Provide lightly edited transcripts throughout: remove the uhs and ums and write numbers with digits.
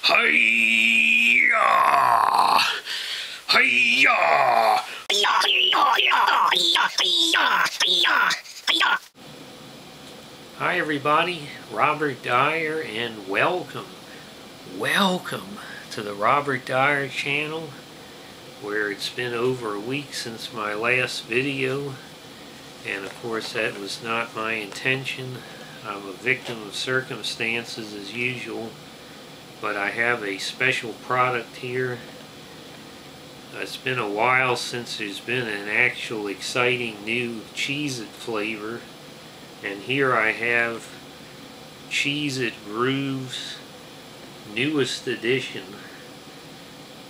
Hi-ya! Hi-ya! Hi everybody, Robert Dyer, and welcome to the Robert Dyer channel, where it's been over a week since my last video, and of course that was not my intention. I'm a victim of circumstances as usual, but I have a special product here. It's been a while since there's been an actual exciting new Cheez-It flavor, and here I have Cheez-It Grooves newest edition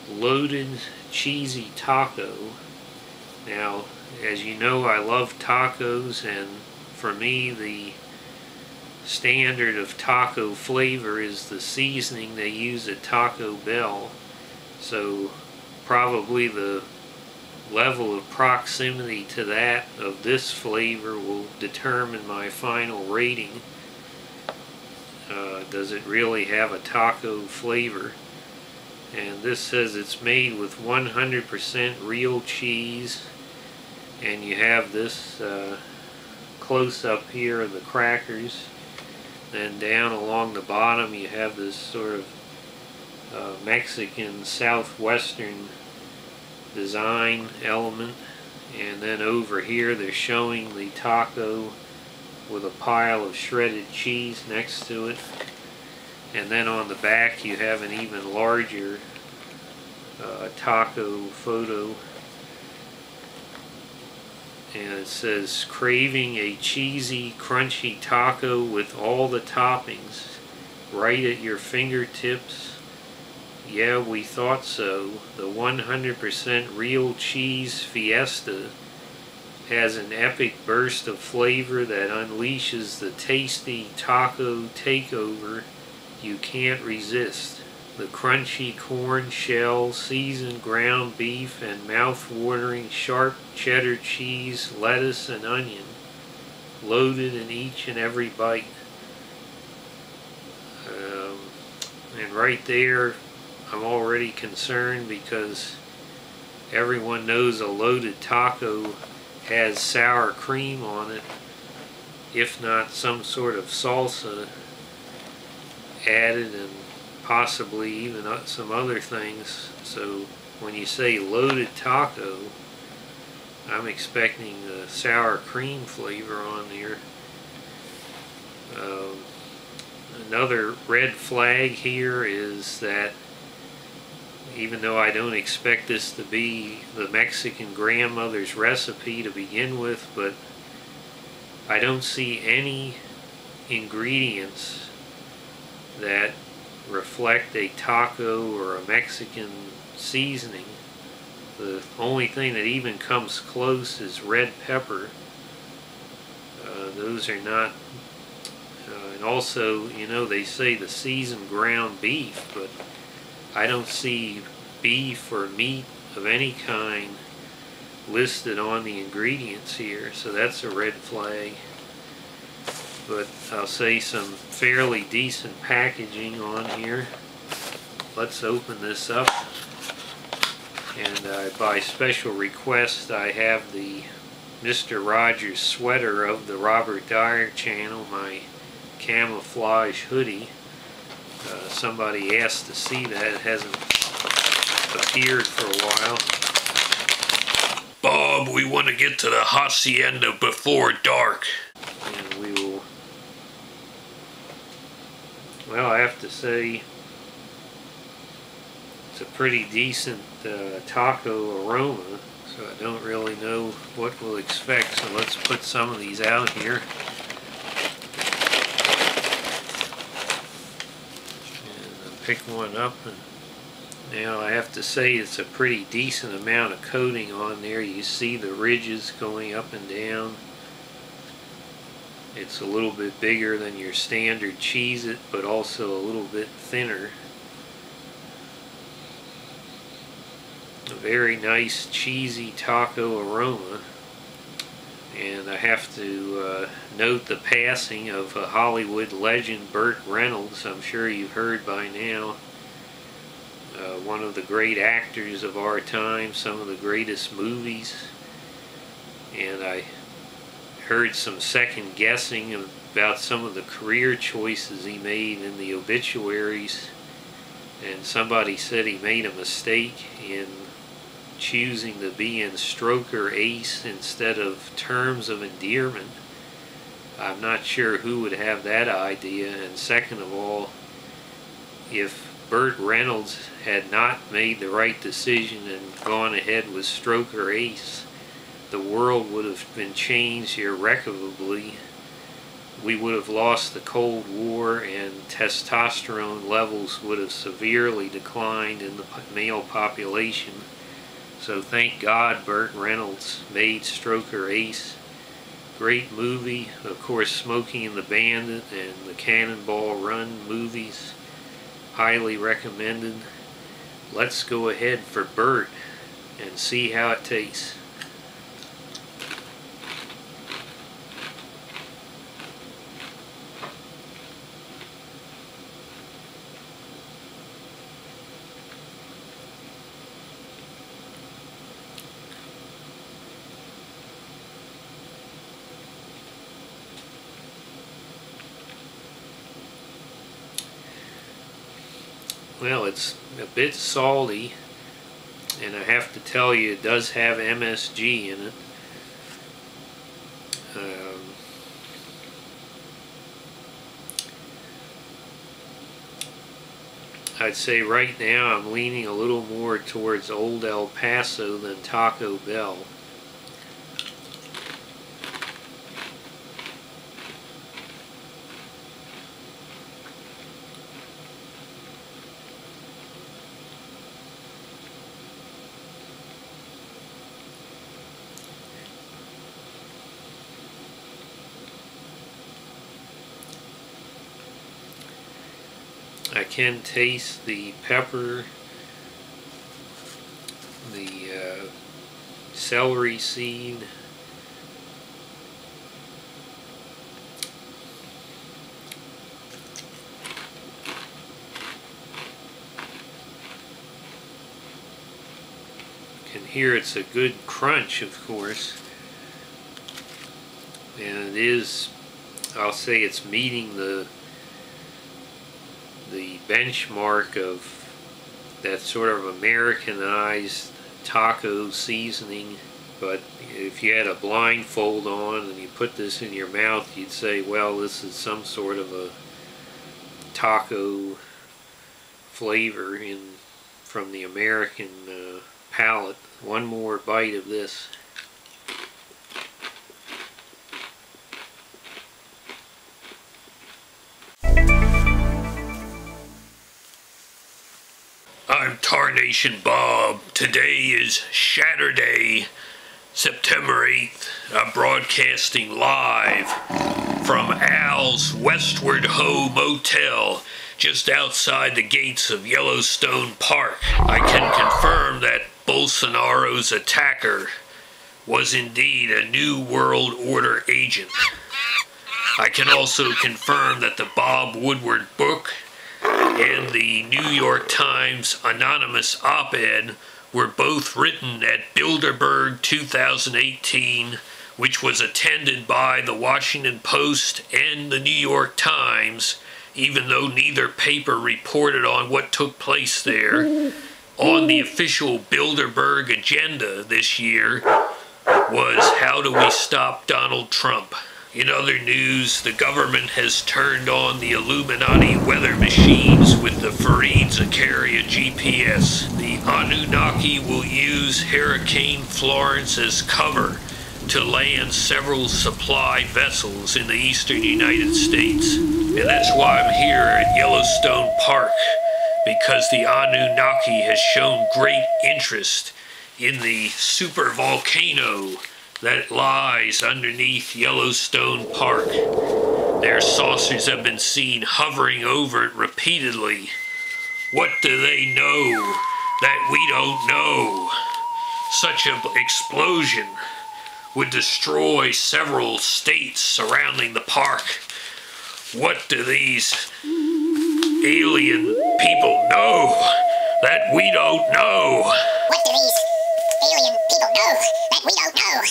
loaded cheesy taco. Now, as you know, I love tacos, and for me the standard of taco flavor is the seasoning they use at Taco Bell. So probably the level of proximity to that of this flavor will determine my final rating. Does it really have a taco flavor? And this says it's made with 100% real cheese, and you have this close-up here of the crackers. Then down along the bottom you have this sort of Mexican southwestern design element, and then over here they're showing the taco with a pile of shredded cheese next to it, and then on the back you have an even larger taco photo, and it says, "Craving a cheesy, crunchy taco with all the toppings right at your fingertips? Yeah, we thought so. The 100% real cheese fiesta has an epic burst of flavor that unleashes the tasty taco takeover you can't resist. The crunchy corn shell, seasoned ground beef, and mouth-watering sharp cheddar cheese, lettuce, and onion, loaded in each and every bite." And right there, I'm already concerned, because everyone knows a loaded taco has sour cream on it, if not some sort of salsa added, and possibly even some other things. So when you say loaded taco, I'm expecting the sour cream flavor on there. Another red flag here is that even though I don't expect this to be the Mexican grandmother's recipe to begin with, but I don't see any ingredients that reflect a taco or a Mexican seasoning. The only thing that even comes close is red pepper. Those are not, and also, you know, they say the seasoned ground beef, but I don't see beef or meat of any kind listed on the ingredients here, so that's a red flag. But I'll say some fairly decent packaging on here. Let's open this up, and by special request I have the Mr. Rogers sweater of the Robert Dyer channel, my camouflage hoodie. Somebody asked to see that. It hasn't appeared for a while. "Bob, we want to get to the hacienda before dark." And we will, well, I have to say it's a pretty decent taco aroma, so I don't really know what we'll expect. So let's put some of these out here. Pick one up, and now I have to say it's a pretty decent amount of coating on there. You see the ridges going up and down. It's a little bit bigger than your standard Cheez-It, but also a little bit thinner. A very nice cheesy taco aroma. And I have to note the passing of a Hollywood legend, Burt Reynolds. I'm sure you've heard by now. one of the great actors of our time, some of the greatest movies. And I heard some second guessing about some of the career choices he made in the obituaries, and somebody said he made a mistake in choosing to be in stroke or ace instead of terms of endearment. I'm not sure who would have that idea, and second of all, if Burt Reynolds had not made the right decision and gone ahead with stroke or ace, the world would have been changed irrecoverably. We would have lost the Cold War, and testosterone levels would have severely declined in the male population. So thank God Burt Reynolds made Stroke or Ace. Great movie. Of course, Smokey and the Bandit and the Cannonball Run movies. Highly recommended. Let's go ahead for Burt and see how it tastes. Well, it's a bit salty, and I have to tell you, it does have MSG in it. I'd say right now I'm leaning a little more towards Old El Paso than Taco Bell. I can taste the pepper, the celery seed, you can hear it's a good crunch, of course, and it is, I'll say it's meeting the benchmark of that sort of Americanized taco seasoning. But if you had a blindfold on and you put this in your mouth, you'd say, well, this is some sort of a taco flavor from the American palate. One more bite of this. I'm Tarnation Bob. Today is Saturday, September 8th. I'm broadcasting live from Al's Westward Ho Motel, just outside the gates of Yellowstone Park. I can confirm that Bolsonaro's attacker was indeed a New World Order agent. I can also confirm that the Bob Woodward book and the New York Times anonymous op-ed were both written at Bilderberg 2018, which was attended by the Washington Post and the New York Times, even though neither paper reported on what took place there. On the official Bilderberg agenda this year was, how do we stop Donald Trump? In other news, the government has turned on the Illuminati weather machines with the Fareed Zakaria GPS. The Anunnaki will use Hurricane Florence as cover to land several supply vessels in the eastern United States. And that's why I'm here at Yellowstone Park, because the Anunnaki has shown great interest in the supervolcano that lies underneath Yellowstone Park. Their saucers have been seen hovering over it repeatedly. What do they know that we don't know? Such an explosion would destroy several states surrounding the park. What do these alien people know? that we don't know. What do these alien people know that we don't know?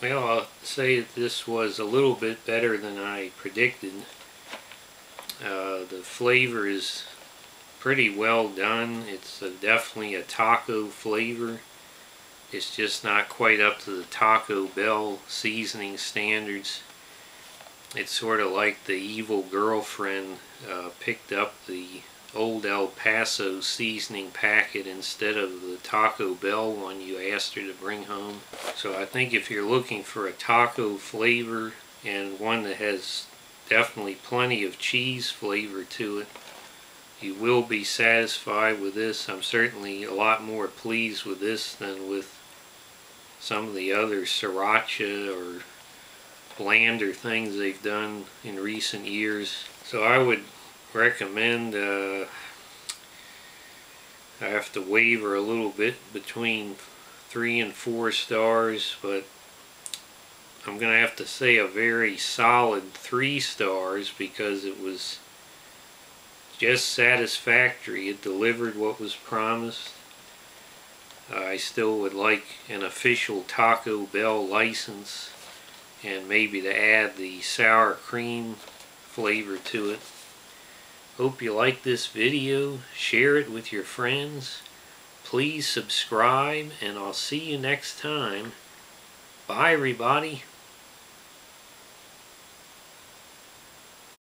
Well, I'll say that this was a little bit better than I predicted. The flavor is pretty well done. It's definitely a taco flavor. It's just not quite up to the Taco Bell seasoning standards. It's sort of like the evil girlfriend picked up the old El Paso seasoning packet instead of the Taco Bell one you asked her to bring home. So I think if you're looking for a taco flavor and one that has definitely plenty of cheese flavor to it, you will be satisfied with this. I'm certainly a lot more pleased with this than with some of the other sriracha or blander things they've done in recent years. So I would recommend, I have to waver a little bit between 3 and 4 stars, but I'm going to have to say a very solid 3 stars because it was just satisfactory. It delivered what was promised. I still would like an official Taco Bell license and maybe to add the sour cream flavor to it. Hope you like this video. Share it with your friends. Please subscribe, and I'll see you next time. Bye, everybody.